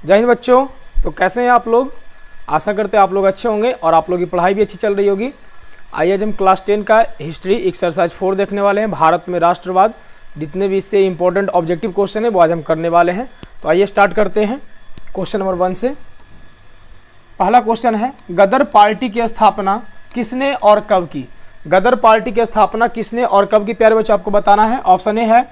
जय हिंद बच्चों। तो कैसे हैं आप लोग? आशा करते हैं आप लोग अच्छे होंगे और आप लोग की पढ़ाई भी अच्छी चल रही होगी। आइए आज हम क्लास 10 का हिस्ट्री एक्सरसाइज 4 देखने वाले हैं। भारत में राष्ट्रवाद, जितने भी इससे इंपॉर्टेंट ऑब्जेक्टिव क्वेश्चन है वो आज हम करने वाले हैं। तो आइए स्टार्ट करते हैं क्वेश्चन नंबर 1 से। पहला क्वेश्चन है, गदर पार्टी की स्थापना किसने और कब की? गदर पार्टी की स्थापना किसने और कब की प्यारे बच्चों आपको बताना है। ऑप्शन ए है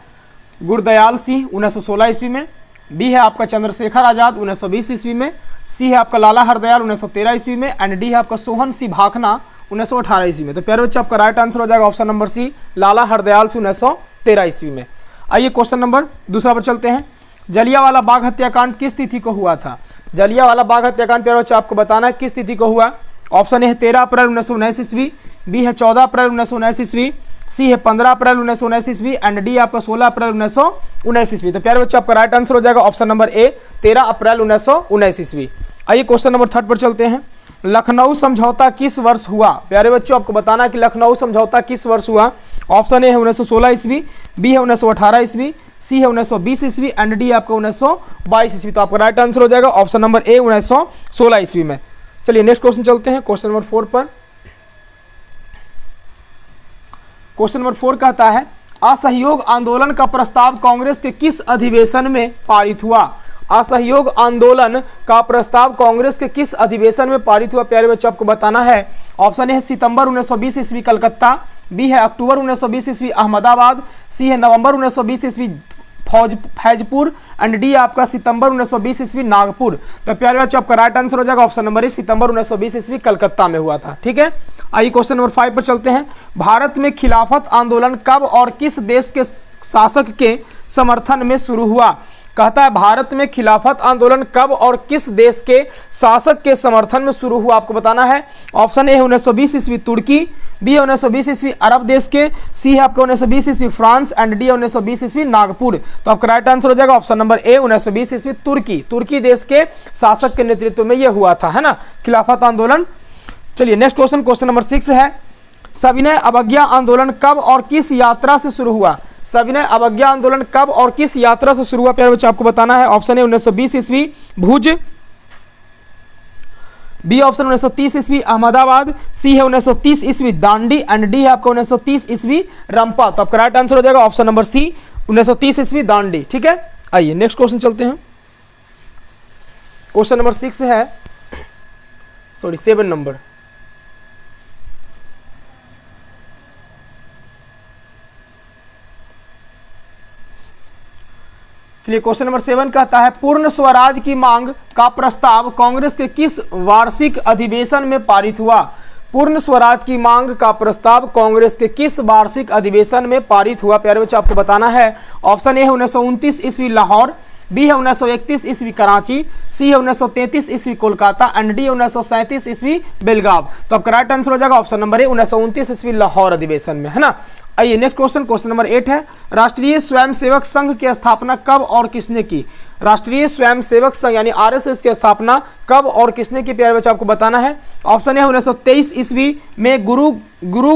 गुरदयाल सिंह 1916 ईस्वी में, बी है आपका चंद्रशेखर आजाद 1920 ईस्वी में, सी है आपका लाला हरदयाल 1913 ईस्वी में एंड डी है आपका सोहन सिंह भाखना 1918 ईस्वी में। तो प्यारे बच्चों आपका राइट आंसर हो जाएगा ऑप्शन नंबर सी, लाला हरदयाल से 1913 ईस्वी में। आइए क्वेश्चन नंबर दूसरा पर चलते हैं। जलियांवाला बाग हत्याकांड किस तिथि को हुआ था? जलियांवाला बाग हत्याकांड प्यारे बच्चों आपको बताना है किस तिथि को हुआ। ऑप्शन ए है 13 अप्रैल 1919 ईस्वी, बी है 14 अप्रैल 1919 ईस्वी, सी है 15 अप्रैल 1919 ईस्वी एंड डी आपका 16 अप्रैल 1919 ईस्वी। तो प्यारे बच्चों आपका राइट आंसर हो जाएगा ऑप्शन नंबर ए, 13 अप्रैल 1919 ईस्वी। आइए क्वेश्चन नंबर 3 पर चलते हैं। लखनऊ समझौता किस वर्ष हुआ? प्यारे बच्चों आपको बताना है कि लखनऊ समझौता किस वर्ष हुआ। ऑप्शन ए है 1916 ईस्वी, बी है 1918 ईस्वी, सी है 1920 ईस्वी एंड डी आपका 1922 ईस्वी। तो आपका राइट आंसर हो जाएगा ऑप्शन नंबर ए, 1916 ईस्वी में। चलिए नेक्स्ट क्वेश्चन चलते हैं, क्वेश्चन नंबर 4 पर। क्वेश्चन नंबर 4 कहता है, असहयोग आंदोलन का प्रस्ताव कांग्रेस के किस अधिवेशन में पारित हुआ? असहयोग आंदोलन का प्रस्ताव कांग्रेस के किस अधिवेशन में पारित हुआ? प्यारे बच्चों आपको बताना है। ऑप्शन ए है सितंबर 1920 ईस्वी कलकत्ता, बी है अक्टूबर 1920 ईस्वी अहमदाबाद, सी है नवंबर 1920 ईस्वी फैजपुर एंड डी आपका सितंबर 1920 ईस्वी नागपुर। तो प्यारे बच्चों आपका राइट आंसर हो जाएगा ऑप्शन नंबर ए, सितंबर 1920 ईस्वी कलकत्ता में हुआ था। ठीक है, आइए क्वेश्चन नंबर 5 पर चलते हैं। भारत में खिलाफत आंदोलन कब और किस देश के शासक के समर्थन में शुरू हुआ? कहता है भारत में खिलाफत आंदोलन कब और किस देश के शासक के समर्थन में शुरू हुआ, आपको बताना है। ऑप्शन ए है 1920 ईस्वी तुर्की, बी है 1920 ईस्वी अरब देश के, सी है आपका 1920 ईस्वी फ्रांस एंड डी है 1920 ईस्वी नागपुर। तो आपका राइट आंसर हो जाएगा ऑप्शन नंबर ए, 1920 ईस्वी तुर्की देश के शासक के नेतृत्व में यह हुआ था, है ना, खिलाफत आंदोलन। चलिए नेक्स्ट क्वेश्चन, क्वेश्चन नंबर 6 है, सविनय अवज्ञा आंदोलन कब और किस यात्रा से शुरू हुआ? सविनय अवज्ञा आंदोलन कब और किस यात्रा से शुरू हुआ प्यारे बच्चों आपको बताना है। ऑप्शन ए 1920 ईस्वी भुज, बी ऑप्शन 1930 ईस्वी अहमदाबाद, सी है 1930 ईस्वी दांडी एंड डी है आपका 1930 ईस्वी रंपा। तो आपका राइट आंसर हो जाएगा ऑप्शन नंबर सी, 1930 ईस्वी दांडी। ठीक है, आइए नेक्स्ट क्वेश्चन चलते हैं। क्वेश्चन नंबर 6 है, 7 नंबर। चलिए क्वेश्चन नंबर 7 कहता है, पूर्ण स्वराज की मांग का प्रस्ताव कांग्रेस के किस वार्षिक अधिवेशन में पारित हुआ? पूर्ण स्वराज की मांग का प्रस्ताव कांग्रेस के किस वार्षिक अधिवेशन में पारित हुआ प्यारे बच्चों आपको बताना है। ऑप्शन ए है 1929 ईस्वी लाहौर, बी है 1931 ईस्वी कराची, सी है 1933 ईस्वी कोलकाता एंड डी 1937 ईस्वी बेलगाव। तो आपका राइट आंसर हो जाएगा ऑप्शन नंबर ए, 1929 ईस्वी लाहौर अधिवेशन में, है ना। आइए नेक्स्ट क्वेश्चन, क्वेश्चन नंबर 8 है, राष्ट्रीय स्वयंसेवक संघ की स्थापना कब और किसने की? राष्ट्रीय स्वयंसेवक संघ यानी आरएसएस की स्थापना कब और किसने की प्यारे बच्चों आपको बताना है। ऑप्शन है 1923 ईस्वी में गुरु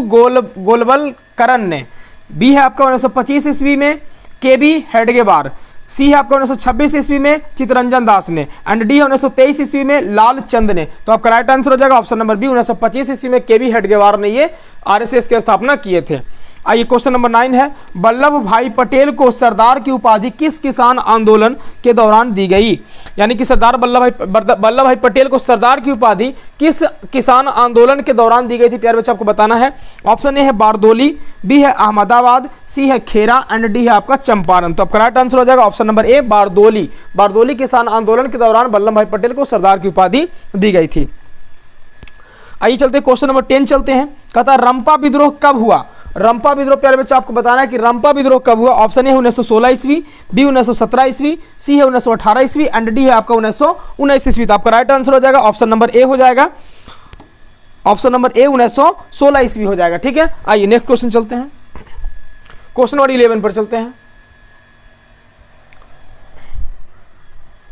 गोलवलकरण ने, बी है आपका 1925 ईस्वी में केबी हेडगेवार, सी है आपका 1926 ईस्वी में चितरंजन दास ने एंड डी 1923 ईस्वी में लाल चंद ने। तो आपका राइट आंसर हो जाएगा ऑप्शन नंबर बी, 1925 ईस्वी में केबी हेडगेवार ने ये आरएसएस की स्थापना किए थे। आइए क्वेश्चन नंबर 9 है, वल्लभ भाई पटेल को सरदार की उपाधि किस किसान आंदोलन के दौरान दी गई? यानी कि सरदार वल्लभ भाई पटेल को सरदार की उपाधि किस किसान आंदोलन के दौरान दी गई थी प्यारे बच्चों आपको बताना है। ऑप्शन ए है बारदोली, बी है अहमदाबाद, सी है खेरा एंड डी है आपका चंपारण। तो आपका राइट आंसर हो जाएगा ऑप्शन नंबर ए, बारदोली किसान आंदोलन के दौरान वल्लभ भाई पटेल को सरदार की उपाधि दी गई थी। आइए चलते क्वेश्चन नंबर 10 चलते हैं। कहता है रंपा विद्रोह कब हुआ? रंपा विद्रोह प्यारे बच्चों आपको बताना है कि रंपा विद्रोह कब हुआ। ऑप्शन ए 1916 ईस्वी, बी 1917 ईस्वी, सी है 1918 ईस्वी एंड डी है आपका 1919 ईस्वी। तो आपका राइट आंसर हो जाएगा ऑप्शन नंबर ए हो जाएगा, ऑप्शन नंबर ए 1916 ईस्वी हो जाएगा। ठीक है, आइए नेक्स्ट क्वेश्चन चलते हैं, क्वेश्चन नंबर 11 पर चलते हैं।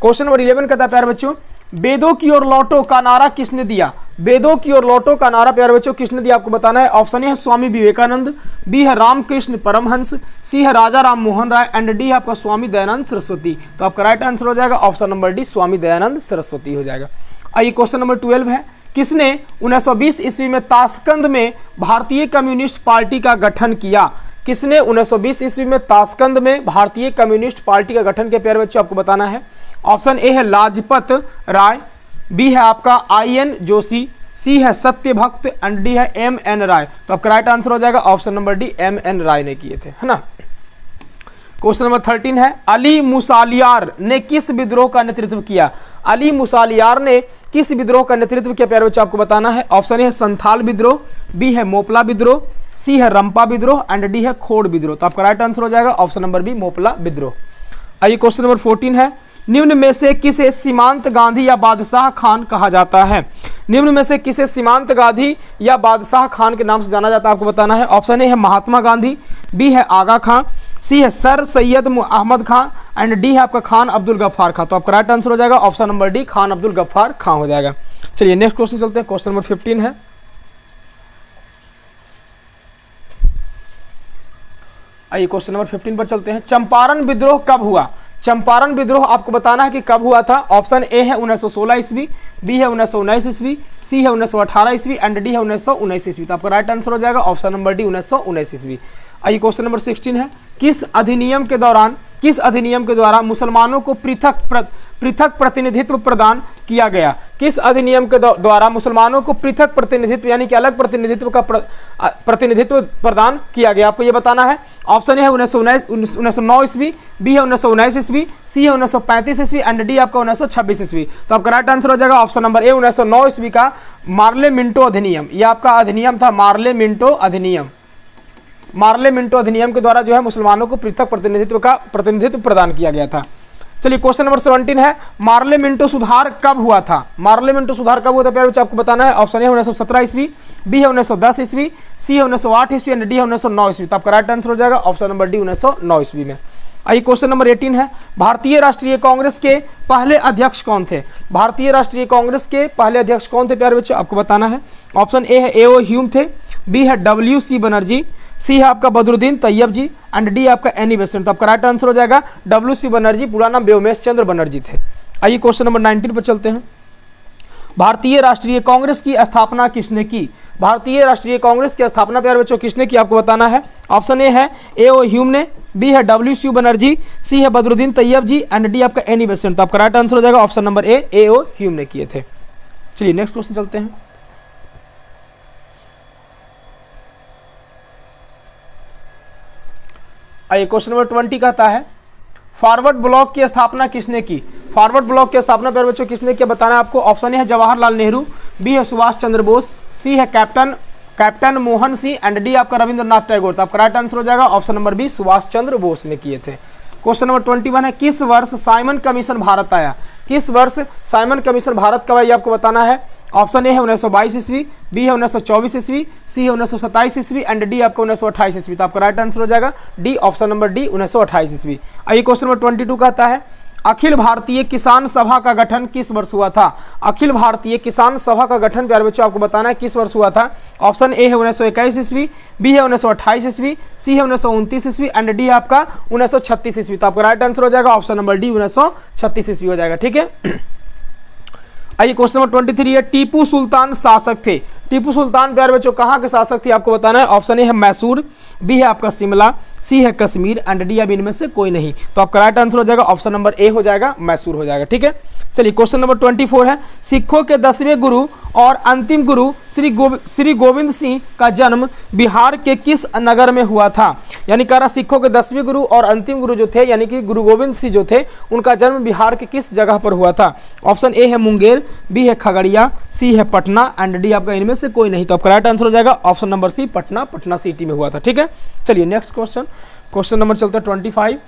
क्वेश्चन नंबर 11 कहता है प्यारे बच्चों, वेदों की ओर लौटो का नारा किसने दिया? वेदों की ओर लौटो का नारा प्यारे बच्चों किसने दिया, आपको बताना है। ऑप्शन ए है स्वामी विवेकानंद, बी है रामकृष्ण परमहंस, सी है राजा राम मोहन राय एंड डी है आपका स्वामी दयानंद सरस्वती। तो आपका राइट आंसर हो जाएगा option number D, Swami Dayanand Saraswati हो जाएगा। आइए क्वेश्चन नंबर 12 है, किसने 1920 ईस्वी में ताशकंद में भारतीय कम्युनिस्ट पार्टी का गठन किया। किसने 1920 ईस्वी में ताशकंद में भारतीय कम्युनिस्ट पार्टी का गठन किया प्यारे बच्चों, आपको बताना है। ऑप्शन ए है लाजपत राय, बी है आपका IN जोशी, सी है सत्यभक्त एंड डी है MN राय। तो आपका राइट आंसर हो जाएगा ऑप्शन नंबर डी, MN राय ने किए थे, है ना। क्वेश्चन नंबर 13 है, अली मुसालियार ने किस विद्रोह का नेतृत्व किया। अली मुसालियार ने किस विद्रोह का नेतृत्व किया प्यारे बच्चों, आपको बताना है। ऑप्शन ए है संथाल विद्रोह, बी है मोपला विद्रोह, सी है रंपा विद्रोह एंड डी है खोड़ विद्रोह। तो आपका राइट आंसर हो जाएगा ऑप्शन नंबर बी, मोपला विद्रोह। आइए क्वेश्चन नंबर 14 है, निम्न में से किसे सीमांत गांधी या बादशाह खान कहा जाता है। निम्न में से किसे सीमांत गांधी या बादशाह खान के नाम से जाना जाता है, आपको बताना है। ऑप्शन ए है महात्मा गांधी, बी है आगा खान, सी है sir Syed Ahmad Khan and D है आपका खान अब्दुल गफ्फार खान। तो आपका राइट आंसर हो जाएगा option number D, Khan Abdul Ghaffar Khan हो जाएगा। चलिए नेक्स्ट क्वेश्चन चलते हैं। क्वेश्चन नंबर 15 है, आइए क्वेश्चन नंबर 15 पर चलते हैं। चंपारण विद्रोह कब हुआ। चंपारण विद्रोह आपको बताना है कि कब हुआ था। ऑप्शन ए है 1916 ईस्वी, बी है 1919 ईस्वी, सी है 1918 ईस्वी एंड डी है 1919 ईस्वी। तो आपका राइट आंसर हो जाएगा ऑप्शन नंबर डी, 1919 ईस्वी। आइए क्वेश्चन नंबर 16 है, किस अधिनियम के द्वारा मुसलमानों को पृथक प्रतिनिधित्व प्रदान किया गया। किस अधिनियम के द्वारा मुसलमानों को पृथक प्रतिनिधित्व यानी कि अलग प्रतिनिधित्व का प्रतिनिधित्व प्रदान किया गया, आपको ये बताना है। ऑप्शन ए है 1909 ईस्वी, बी है 1919 ईस्वी, सी है 1935 ईस्वी एंड डी आपका 1926 ईस्वी। तो आपका राइट आंसर हो जाएगा ऑप्शन नंबर ए, 1909 ईस्वी का मार्ले मिंटो अधिनियम। यह आपका अधिनियम था मार्ले मिंटो अधिनियम। मार्ले मिंटो अधिनियम के द्वारा जो है मुसलमानों को पृथक प्रतिनिधित्व प्रदान किया गया था। चलिए क्वेश्चन नंबर 17 है, मार्ले मिंटो सुधार कब हुआ था। मार्ले मिंटो सुधार कब हुआ था प्यारे बच्चों, आपको बताना है। ऑप्शन ए 1917 ईस्वी, बी है 1910 ईस्वी, सी है 1908 ईस्वी एंड डी है 1909 ईस्वी। तो आपका राइट आंसर हो जाएगा ऑप्शन नंबर डी, 1909 ईस्वी में। आइए क्वेश्चन नंबर 18 है, भारतीय राष्ट्रीय कांग्रेस के पहले अध्यक्ष कौन थे। भारतीय राष्ट्रीय कांग्रेस के पहले अध्यक्ष कौन थे प्यारे बच्चों, आपको बताना है। ऑप्शन ए है A.O. ह्यूम थे, बी है W.C. बनर्जी, सी है आपका बदरुद्दीन तैयब जी एंड डी आपका एनी बेसेंट। तो आपका राइट आंसर हो जाएगा W.C. बनर्जी, पूरा नाम व्योमेश चंद्र बनर्जी थे। आइए क्वेश्चन नंबर 19 पर चलते हैं। भारतीय राष्ट्रीय कांग्रेस की स्थापना किसने की। भारतीय राष्ट्रीय कांग्रेस की स्थापना प्यारे बच्चों किसने की, आपको बताना है। ऑप्शन ए है A.O. ह्यूम ने, बी है W.C. बनर्जी, सी है बदरुद्दीन तैयब जी एंड डी आपका एनी बेसेंट। तो आपका राइट आंसर हो जाएगा ऑप्शन नंबर ए, A.O. ह्यूम ने किए थे। चलिए नेक्स्ट क्वेश्चन चलते हैं। आइए क्वेश्चन नंबर 20 कहता है, फॉरवर्ड ब्लॉक की स्थापना किसने की। फॉरवर्ड ब्लॉक की स्थापना प्यारे बच्चों किसने किया, बताना है आपको। ऑप्शन ए है जवाहरलाल नेहरू, बी है सुभाष चंद्र बोस, सी है captain Mohan Singh and D आपका रविंद्रनाथ टैगोर। तो आपका राइट आंसर हो जाएगा option number B, Subhash Chandra Bose ने किए थे। क्वेश्चन नंबर 21 है, किस वर्ष साइमन कमीशन भारत आया। किस वर्ष साइमन कमीशन भारत कब आया, आपको बताना है। ऑप्शन ए है 1922 ईस्वी, बी है 1924 ईस्वी, सी है 1927 ईस्वी एंड डी आपका 1928 ईस्वी। तो आपका राइट आंसर हो जाएगा डी, ऑप्शन नंबर डी, 1928 ईस्वी। आइए क्वेश्चन नंबर 22 कहता है, अखिल भारतीय किसान सभा का गठन किस वर्ष हुआ था। अखिल भारतीय किसान सभा का गठन प्यारे बच्चों आपको बताना है किस वर्ष हुआ था। ऑप्शन ए है 1921 ईस्वी, बी है 1928 ईस्वी, सी है 1929 ईस्वी एंड डी आपका 1936 ईस्वी। तो आपका राइट आंसर हो जाएगा ऑप्शन नंबर डी, 1936 ईस्वी हो जाएगा, ठीक है। आइए क्वेश्चन नंबर 23 है, टीपू सुल्तान शासक थे। टीपू सुल्तान प्यारे बच्चों कहाँ के शासक थे, आपको बताना है। ऑप्शन ए है मैसूर, बी है आपका शिमला, सी है कश्मीर एंड डी अब इनमें से कोई नहीं। तो आपका राइट आंसर हो जाएगा ऑप्शन नंबर ए हो जाएगा, मैसूर हो जाएगा, ठीक है। चलिए क्वेश्चन नंबर 24 है, सिखों के 10वें गुरु और अंतिम गुरु श्री गोविंद सिंह का जन्म बिहार के किस नगर में हुआ था। यानी कह रहा सिखों के 10वें गुरु और अंतिम गुरु जो थे यानी कि गुरु गोविंद सिंह जो थे उनका जन्म बिहार के किस जगह पर हुआ था। ऑप्शन ए है मुंगेर, बी है खगड़िया, सी है पटना एंड डी आपका इनमें से कोई नहीं। तो आपका राइट आंसर हो जाएगा option number C, Patna city में हुआ था, ठीक है। चलिए नेक्स्ट क्वेश्चन नंबर चलता है 25।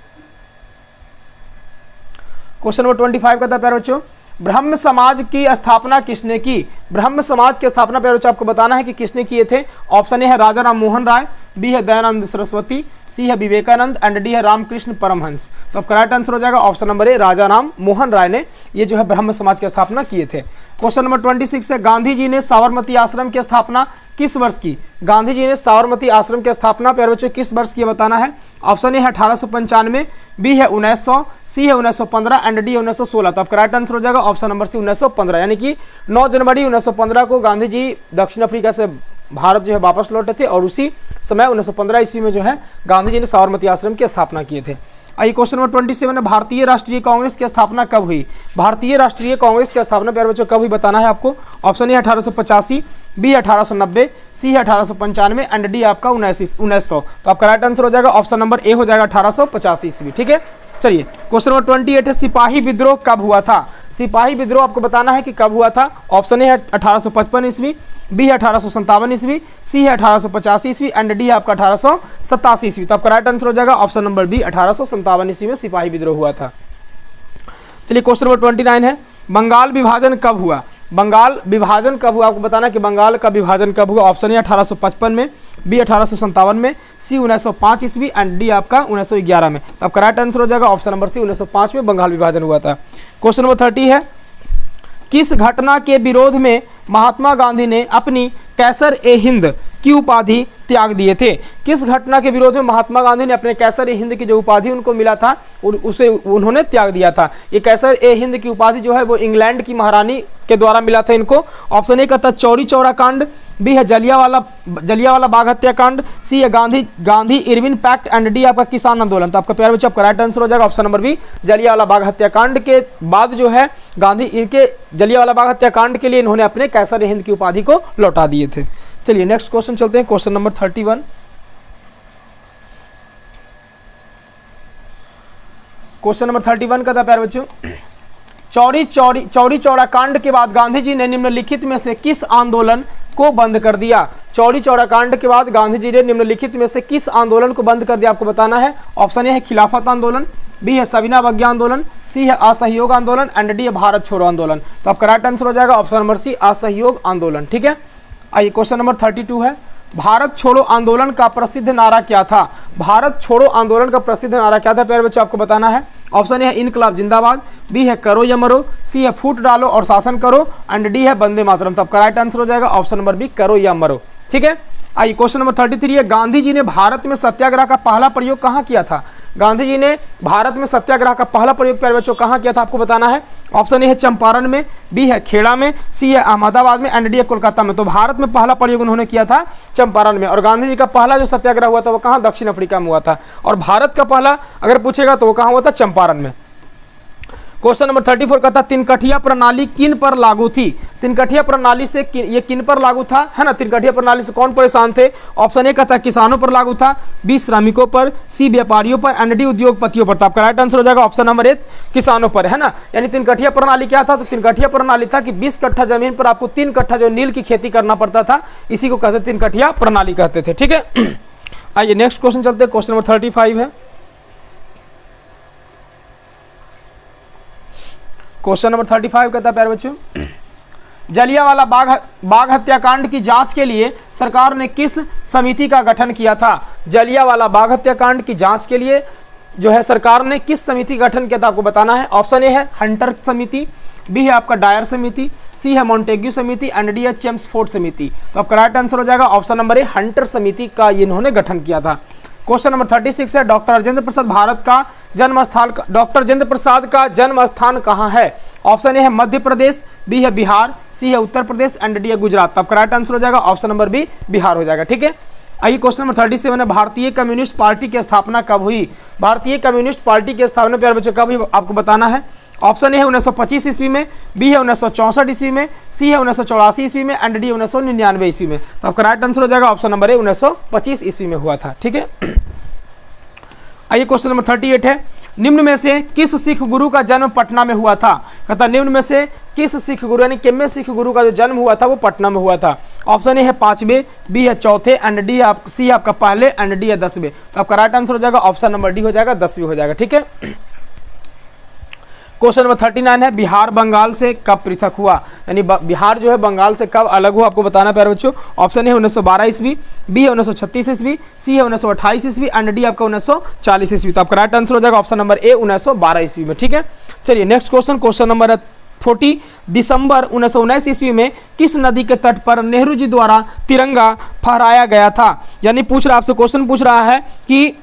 क्वेश्चन नंबर 25 का था प्यारे बच्चों, ब्रह्म समाज की स्थापना किसने की। ब्रह्म समाज की स्थापना प्यारे बच्चों आपको बताना है कि किसने किए थे। ऑप्शन ए है राजा राम मोहन राय, बी है दयानंद सरस्वती, सी है विवेकानंद एंड डी है रामकृष्ण परमहंस। तो अब करेक्ट आंसर हो जाएगा ऑप्शन नंबर ए, राजा राम मोहन राय ने ये जो है ब्रह्म समाज की स्थापना किए थे। क्वेश्चन नंबर 26 है गांधी जी ने साबरमती आश्रम की स्थापना किस वर्ष की? गांधी जी ने साबरमती आश्रम की स्थापना प्यारे बच्चों किस वर्ष की बताना है? ऑप्शन ए है 1895, बी है 1900, सी है 1915 एंड डी है 1916। तो अब करेक्ट आंसर हो जाएगा ऑप्शन नंबर सी 1915, यानी कि 9 जनवरी 1915 को गांधी जी दक्षिण अफ्रीका से भारत जो है वापस लौटे थे और उसी समय 1915 ईस्वी में जो है गांधी जी ने साबरमती आश्रम की स्थापना किए थे। आइए क्वेश्चन नंबर 27 है भारतीय राष्ट्रीय कांग्रेस की स्थापना कब हुई? भारतीय राष्ट्रीय कांग्रेस की स्थापना प्यारे बच्चों कब हुई बताना है आपको। ऑप्शन ए 1885, बी 1890, सी है 1895 एंड डी आपका 1900। तो आपका राइट आंसर हो जाएगा ऑप्शन नंबर ए हो जाएगा 1885 ईस्वी। ठीक है, चलिए क्वेश्चन नंबर 28 है सिपाही विद्रोह कब हुआ था? सिपाही विद्रोह आपको बताना है कि कब हुआ था। ऑप्शन ए है 1855 ईस्वी, बी है 1857 ईस्वी, सी है 1885 ईस्वी एंड डी है आपका 1887 ईस्वी। तो आपका राइट आंसर हो जाएगा ऑप्शन नंबर बी 1857 ईस्वी में सिपाही विद्रोह हुआ था। चलिए क्वेश्चन नंबर 29 है बंगाल विभाजन कब हुआ? बंगाल विभाजन कब हुआ आपको बताना है कि बंगाल का विभाजन कब हुआ। ऑप्शन ए 1855 में, बी 1857 में, सी 1905 ईस्वी एंड डी आपका 1911 में। तो आपका राइट आंसर हो जाएगा ऑप्शन नंबर सी 1905 में बंगाल विभाजन हुआ था। क्वेश्चन नंबर 30 है किस घटना के विरोध में महात्मा गांधी ने अपनी कैसर ए हिंद की उपाधि त्याग दिए थे? किस घटना के विरोध में महात्मा गांधी ने अपने कैसर ए हिंद की जो उपाधि उनको मिला था उसे उन्होंने त्याग दिया था? ये कैसर ए हिंद की उपाधि जो है वो इंग्लैंड की महारानी के द्वारा मिला था इनको। ऑप्शन ए का था चौरी चौरा कांड, बी है जलियांवाला बाग हत्याकांड, सी है Gandhi Irwin pact and D आपका किसान आंदोलन। तो आपका प्यारे बच्चों आपका राइट आंसर हो जाएगा option number B Jallianwala Bagh हत्याकांड के बाद जो है गांधी इनके जलियांवाला बाग हत्याकांड के लिए इन्होंने अपने कैसर ए हिंद की उपाधि को लौटा दिए थे। चलिए नेक्स्ट क्वेश्चन चलते हैं, क्वेश्चन नंबर 31। क्वेश्चन नंबर 31 का था प्यारे बच्चों चौरी चौरा कांड के बाद गांधी जी ने निम्नलिखित में से किस आंदोलन को बंद कर दिया? चौरी चौरा कांड के बाद गांधी जी ने निम्नलिखित में से किस आंदोलन को बंद कर दिया आपको बताना है। ऑप्शन ए है खिलाफत आंदोलन, बी है सविना अवज्ञा आंदोलन, सी है असहयोग आंदोलन एंड डी है भारत छोड़ो आंदोलन। तो आपका राइट आंसर हो जाएगा ऑप्शन नंबर सी असहयोग आंदोलन। ठीक है, आइए क्वेश्चन नंबर 32 है भारत छोड़ो आंदोलन का प्रसिद्ध नारा क्या था? भारत छोड़ो आंदोलन का प्रसिद्ध नारा क्या था प्यारे बच्चों आपको बताना है। ऑप्शन ए है इनकलाब जिंदाबाद, बी है करो या मरो, सी है फूट डालो और शासन करो एंड डी है वंदे मातरम। तो आपका राइट आंसर हो जाएगा ऑप्शन नंबर बी करो या मरो। ठीक है, आइए क्वेश्चन नंबर 33 है गांधी जी ने भारत में सत्याग्रह का पहला प्रयोग कहाँ किया था? गांधी जी ने भारत में सत्याग्रह का पहला प्रयोग प्यारे बच्चों कहाँ किया था आपको बताना है। ऑप्शन ए है चंपारण में, बी है खेड़ा में, सी है अहमदाबाद में एंड डी है कोलकाता में। तो भारत में पहला प्रयोग उन्होंने किया था चंपारण में और गांधी जी का पहला जो सत्याग्रह हुआ था वो कहाँ? दक्षिण अफ्रीका में हुआ था। और भारत का पहला अगर पूछेगा तो वो कहाँ हुआ था? चंपारण में। क्वेश्चन नंबर 34 का था तिनकठिया प्रणाली किन पर लागू थी? तिनकठिया प्रणाली से ये किन पर लागू था, है ना? तिनकठिया प्रणाली से कौन परेशान थे? ऑप्शन ए का था किसानों पर लागू था, बी श्रमिकों पर, सी व्यापारियों पर एंड डी उद्योगपतियों पर। तो आपका राइट आंसर हो जाएगा ऑप्शन नंबर ए किसानों पर, है ना? यानी तिनकठिया प्रणाली क्या था? तो तिनकठिया प्रणाली था कि 20 कट्ठा जमीन पर आपको 3 कट्ठा जो नील की खेती करना पड़ता था, इसी को कहते तिनकठिया प्रणाली कहते थे। ठीक है, आइए नेक्स्ट क्वेश्चन चलते हैं, क्वेश्चन नंबर 35 है। क्वेश्चन नंबर 35 कहता है प्यारे बच्चों जलियांवाला बाग हत्याकांड की जांच के लिए सरकार ने किस समिति का गठन किया था? जलियांवाला बाग हत्याकांड की जांच के लिए जो है सरकार ने किस समिति का गठन किया था आपको बताना है। ऑप्शन ए है हंटर समिति, बी है आपका डायर समिति, सी है मॉन्टेग्यू समिति एंड डी है चेम्सफोर्ड समिति। तो आपका राइट आंसर हो जाएगा ऑप्शन नंबर ए हंटर समिति का इन्होंने गठन किया था। क्वेश्चन नंबर 36 है डॉक्टर राजेंद्र प्रसाद भारत का डॉक्टर राजेंद्र प्रसाद का जन्म स्थान कहाँ है? ऑप्शन ए है मध्य प्रदेश, बी है बिहार, सी है उत्तर प्रदेश एंड डी है गुजरात। तो आपका राइट आंसर हो जाएगा ऑप्शन नंबर बी बिहार हो जाएगा। ठीक है, आइए क्वेश्चन नंबर 37 है भारतीय कम्युनिस्ट पार्टी की स्थापना कब हुई? भारतीय कम्युनिस्ट पार्टी की स्थापना प्यारे बच्चों कब हुई आपको बताना है। ऑप्शन ए है 1925 ईस्वी में, बी है 1964 ईस्वी में, सी है 1984 ईस्वी में एंड डी 1999 ईस्वी में। तो आपका राइट आंसर हो जाएगा ऑप्शन नंबर ए 1925 ईस्वी में हुआ था। ठीक है, आइए क्वेश्चन नंबर 38 है निम्न में से किस सिख गुरु का जन्म पटना में हुआ था? कहता निम्न में से किस सिख गुरु यानी किम्मे सिख गुरु का जो जन्म हुआ था वो पटना में हुआ था। ऑप्शन ए है 5वें, बी है चौथे एंड डी सी आपका पहले एंड डी है 10वें। तो आपका राइट आंसर हो जाएगा ऑप्शन नंबर डी हो जाएगा 10वें हो जाएगा। ठीक है, क्वेश्चन नंबर 39 है, बिहार बंगाल से कब पृथक हुआ, यानी बिहार जो है बंगाल से कब अलग हुआ, आपको बताना प्यारे बच्चों। ऑप्शन है 1912 ईस्वी, बी है 1936 ईस्वी, सी है 1928 ईस्वी एंड डी आपका 1940 ईस्वी। तो आपका राइट आंसर हो जाएगा ऑप्शन नंबर ए 1912 ईस्वी में। ठीक है, चलिए नेक्स्ट क्वेश्चन, क्वेश्चन नंबर 40, दिसंबर 1919 ईस्वी में किस नदी के तट पर नेहरू जी द्वारा तिरंगा फहराया गया था, यानी पूछ रहा आपसे क्वेश्चन पूछ रहा है कि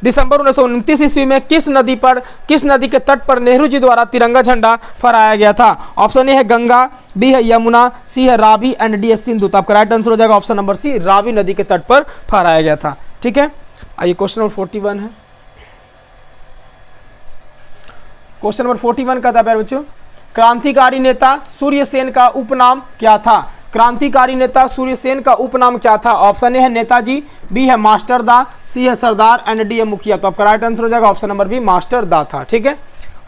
दिसंबर 1929 ईस्वी में किस नदी के तट पर नेहरू जी द्वारा तिरंगा झंडा फहराया गया था। ऑप्शन ए है गंगा, बी है यमुना, सी है रावी एंड डी है सिंधु। तो आपका राइट आंसर हो जाएगा ऑप्शन नंबर सी, रावी नदी के तट पर फहराया गया था। ठीक है, आइए क्वेश्चन नंबर 41 है। क्वेश्चन नंबर 41 का था प्यारे बच्चों, क्रांतिकारी नेता सूर्यसेन का उपनाम क्या था। क्रांतिकारी नेता सूर्यसेन का उपनाम क्या था। ऑप्शन ए है नेताजी, बी है मास्टर दा, सी है सरदार एंड डी है मुखिया। तो आपका राइट आंसर हो जाएगा ऑप्शन नंबर बी, मास्टर दा था। ठीक है,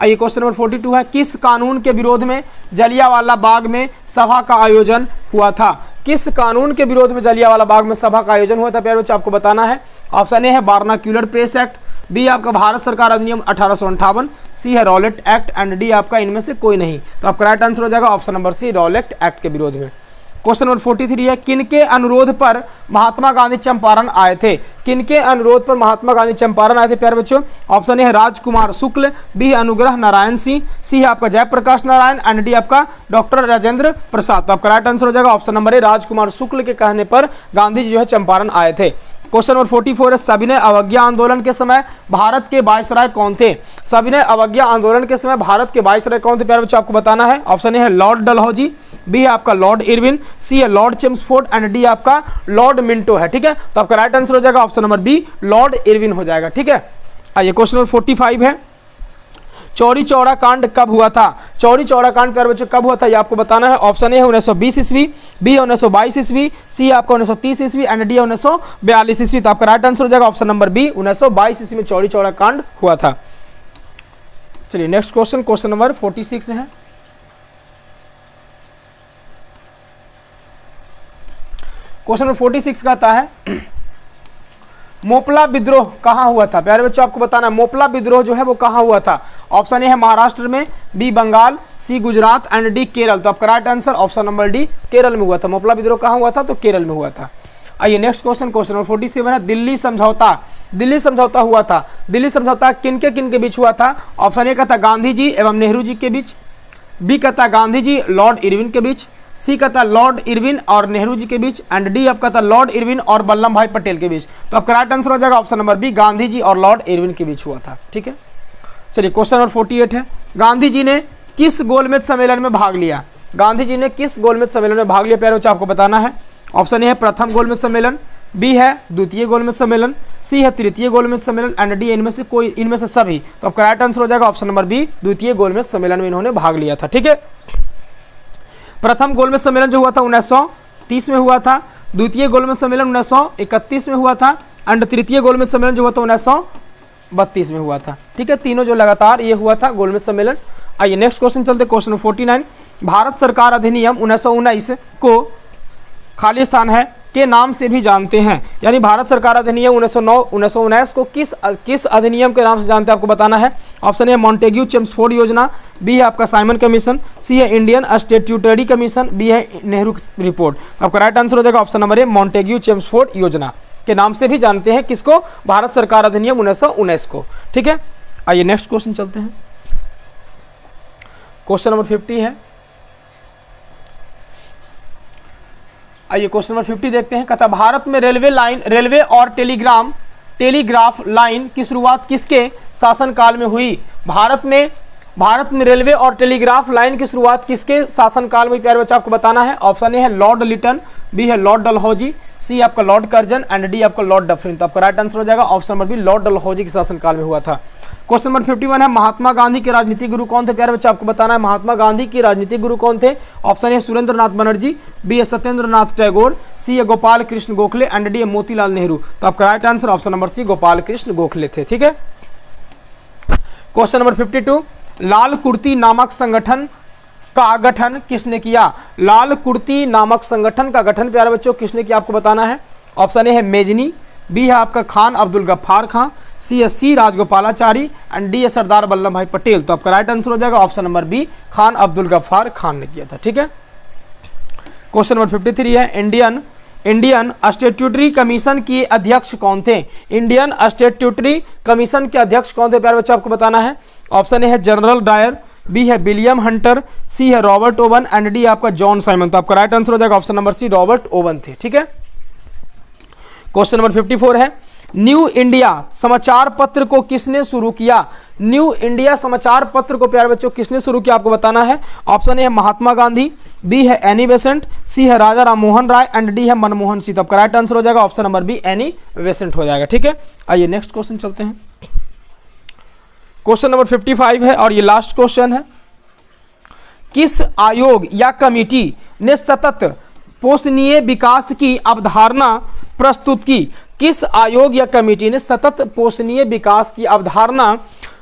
आइए क्वेश्चन नंबर 42 है, किस कानून के विरोध में जलियांवाला बाग में सभा का आयोजन हुआ था। किस कानून के विरोध में जलियांवाला बाग में सभा का आयोजन हुआ था प्यारे बच्चों, आपको बताना है। ऑप्शन ए है बार्नाक्यूलर प्रेस एक्ट, बी आपका भारत सरकार अधिनियम 1858, सी है रॉलेट एक्ट एंड डी आपका इनमें से कोई नहीं। तो आपका राइट आंसर हो जाएगा option number C, Rowlatt Act के विरोध में। क्वेश्चन नंबर 43 है, किनके अनुरोध पर महात्मा गांधी चंपारण आए थे। किनके अनुरोध पर महात्मा गांधी चंपारण आए थे प्यारे बच्चों। ऑप्शन ए है राजकुमार शुक्ल, बी है अनुग्रह नारायण सिंह, सी है आपका जयप्रकाश नारायण एंड डी आपका डॉक्टर राजेंद्र प्रसाद। तो आपका राइट आंसर हो जाएगा ऑप्शन नंबर ए, राजकुमार शुक्ल के कहने पर गांधी जी जो है चंपारण आए थे। क्वेश्चन नंबर 44 है, सविनय अवज्ञा आंदोलन के समय भारत के वायसराय कौन थे। सविनय अवज्ञा आंदोलन के समय भारत के वायसराय कौन थे प्यारे बच्चों, आपको बताना है। ऑप्शन ए है लॉर्ड डलहौजी, बी है आपका लॉर्ड इरविन, सी है लॉर्ड चेम्सफोर्ड एंड डी आपका लॉर्ड मिंटो है। ठीक है, तो आपका राइट आंसर हो जाएगा option number B, Lord Irwin हो जाएगा। ठीक है, आइए क्वेश्चन नंबर 45 है, चौरी चौरा कांड कब हुआ था। चौरी चौरा कांड प्यारे बच्चों कब हुआ था ये आपको बताना है। ऑप्शन ए है 1920 ईस्वी, बी है 1922 ईस्वी, सी आपका 1930 ईस्वी एंड डी है 1942 ईस्वी। तो आपका राइट आंसर हो जाएगा ऑप्शन नंबर बी, 1922 ईस्वी में चौरी चौरा कांड हुआ था। चलिए नेक्स्ट क्वेश्चन, क्वेश्चन नंबर 46 है। क्वेश्चन नंबर 46 कहता है, मोपला विद्रोह कहाँ हुआ था। प्यारे बच्चों आपको बताना है मोपला विद्रोह जो है वो कहाँ हुआ था। ऑप्शन ए है महाराष्ट्र में, B Bengal, C Gujarat and D Kerala. तो आपका right answer option number D, Kerala में हुआ था। मोपला विद्रोह कहाँ हुआ था, तो केरल में हुआ था। आइए नेक्स्ट क्वेश्चन, क्वेश्चन नंबर 47 है, दिल्ली समझौता। दिल्ली समझौता हुआ था, दिल्ली समझौता किन के बीच हुआ था। ऑप्शन ए का था गांधी जी एवं नेहरू जी के बीच, बी का था गांधी जी लॉर्ड इरविन के बीच, सी का था लॉर्ड इरविन और नेहरू जी के बीच एंड डी आपका था लॉर्ड इरविन और वल्लभ भाई पटेल के बीच। तो आपका राइट आंसर हो जाएगा option number B, Gandhi ji और लॉर्ड इरविन के बीच हुआ था। ठीक है, चलिए क्वेश्चन नंबर 48 है, गांधी जी ने किस गोलमेज सम्मेलन में भाग लिया। गांधी जी ने किस गोलमेज सम्मेलन में भाग लिया प्यारे बच्चों आपको बताना है। ऑप्शन ए है प्रथम गोलमेज सम्मेलन, बी है द्वितीय गोलमेज सम्मेलन, सी है तृतीय गोलमेज सम्मेलन एंड डी इनमें से सभी। तो आपका राइट आंसर हो जाएगा ऑप्शन नंबर बी, द्वितीय गोलमेज सम्मेलन में इन्होंने भाग लिया था। ठीक है, प्रथम गोलमेज सम्मेलन जो हुआ था 1930 में हुआ था, द्वितीय गोलमेज सम्मेलन 1931 में हुआ था एंड तृतीय गोलमेज सम्मेलन जो हुआ था 1932 में हुआ था। ठीक है, तीनों जो लगातार ये हुआ था गोलमेज सम्मेलन। आइए नेक्स्ट क्वेश्चन चलते, क्वेश्चन 49, भारत सरकार अधिनियम 1919 को खालिस्तान है के नाम से भी जानते हैं, यानी भारत सरकार अधिनियम 1919 को किस अधिनियम के नाम से जानते हैं आपको बताना है। ऑप्शन ए मॉन्टेग्यू चेम्सफोर्ड योजना, बी है आपका साइमन कमीशन, सी है इंडियन स्टैट्यूटरी कमीशन, बी है नेहरू रिपोर्ट। तो आपका राइट आंसर हो जाएगा option number A, Montagu Chelmsford योजना के नाम से भी जानते हैं किसको, भारत सरकार अधिनियम 1919 को। ठीक है, आइए नेक्स्ट क्वेश्चन चलते हैं, क्वेश्चन नंबर 50 है। आइए क्वेश्चन नंबर 50 देखते हैं। कहता भारत में रेलवे और टेलीग्राफ लाइन की शुरुआत किसके शासनकाल में हुई। भारत में रेलवे और टेलीग्राफ लाइन की शुरुआत किसके शासनकाल में प्यारे बच्चों आपको बताना है। ऑप्शन ए है लॉर्ड लिटन, बी है लॉर्ड डलहौजी, सी आपका लॉर्ड कर्जन एंड डी आपका लॉर्ड डफरिन। तो आपका राइट आंसर हो जाएगा option number B, Lord Dalhousie के शासनकाल में हुआ था। क्वेश्चन नंबर 51 है, महात्मा गांधी के राजनीतिक गुरु कौन थे प्यारे बच्चे आपको बताना है। महात्मा गांधी के राजनीतिक गुरु कौन थे। Option A Surendra Nath Banerjee, B है सत्येंद्र नाथ टैगोर, सी है गोपाल कृष्ण गोखले एंड डी है मोतीलाल नेहरू। तो आपका right answer option number C, Gopal Krishna Gokhale थे। ठीक है, क्वेश्चन नंबर 52, लाल कुर्ती नामक संगठन का गठन किसने किया। लाल कुर्ती नामक संगठन का गठन प्यारे बच्चों किसने किया आपको बताना है। ऑप्शन ए है मेजनी, बी है आपका खान अब्दुल गफ्फार खान, सी राजगोपालाचारी एंड डी है सरदार वल्लभ भाई पटेल। तो आपका राइट आंसर हो जाएगा option number B, Khan Abdul Ghaffar Khan ने किया था। ठीक है, क्वेश्चन नंबर 53 है इंडियन स्टैट्यूटरी कमीशन के अध्यक्ष कौन थे? इंडियन स्टैट्यूटरी कमीशन के अध्यक्ष कौन थे प्यारे बच्चों, आपको बताना है। ऑप्शन ए है जनरल डायर, बी है विलियम हंटर, सी है रॉबर्ट ओवन एंड डी आपका जॉन साइमन। तो आपका राइट आंसर हो जाएगा option number C, Robert Owen थे। ठीक है, क्वेश्चन नंबर 54 है न्यू इंडिया समाचार पत्र को किसने शुरू किया? न्यू इंडिया समाचार पत्र को प्यारे बच्चों किसने शुरू किया, आपको बताना है। ऑप्शन ए है महात्मा गांधी, बी है एनी बेसेंट, सी है राजा राम मोहन राय एंड डी है मनमोहन सिंह। तो आपका राइट आंसर हो जाएगा option number B, Annie Besant हो जाएगा। ठीक है, आइए नेक्स्ट क्वेश्चन चलते हैं। क्वेश्चन नंबर 55 है और ये लास्ट क्वेश्चन है। किस आयोग या कमिटी ने सतत पोषणीय विकास की अवधारणा प्रस्तुत की? किस आयोग या कमेटी ने सतत पोषणीय विकास की अवधारणा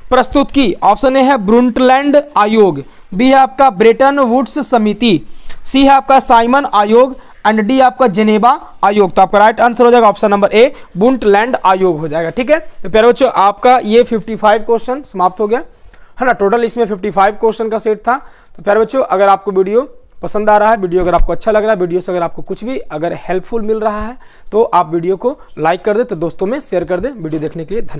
प्रस्तुत की? ऑप्शन ए है ब्रुंटलैंड आयोग, बी है आपका ब्रेटन वुड्स समिति, सी है आपका साइमन आयोग एंड डी आपका जेनेवा आयोग। तो आपका राइट आंसर हो जाएगा ऑप्शन नंबर ए, ब्रुंटलैंड आयोग हो जाएगा। ठीक है, तो प्यारे बच्चों आपका ये 55 क्वेश्चन समाप्त हो गया है ना। टोटल इसमें 55 क्वेश्चन का सेट था। तो प्यारे बच्चों अगर आपको वीडियो पसंद आ रहा है, वीडियो अगर आपको अच्छा लग रहा है, वीडियो से अगर आपको कुछ भी अगर हेल्पफुल मिल रहा है तो आप वीडियो को लाइक कर दें, तो दोस्तों में शेयर कर दें। वीडियो देखने के लिए धन्यवाद।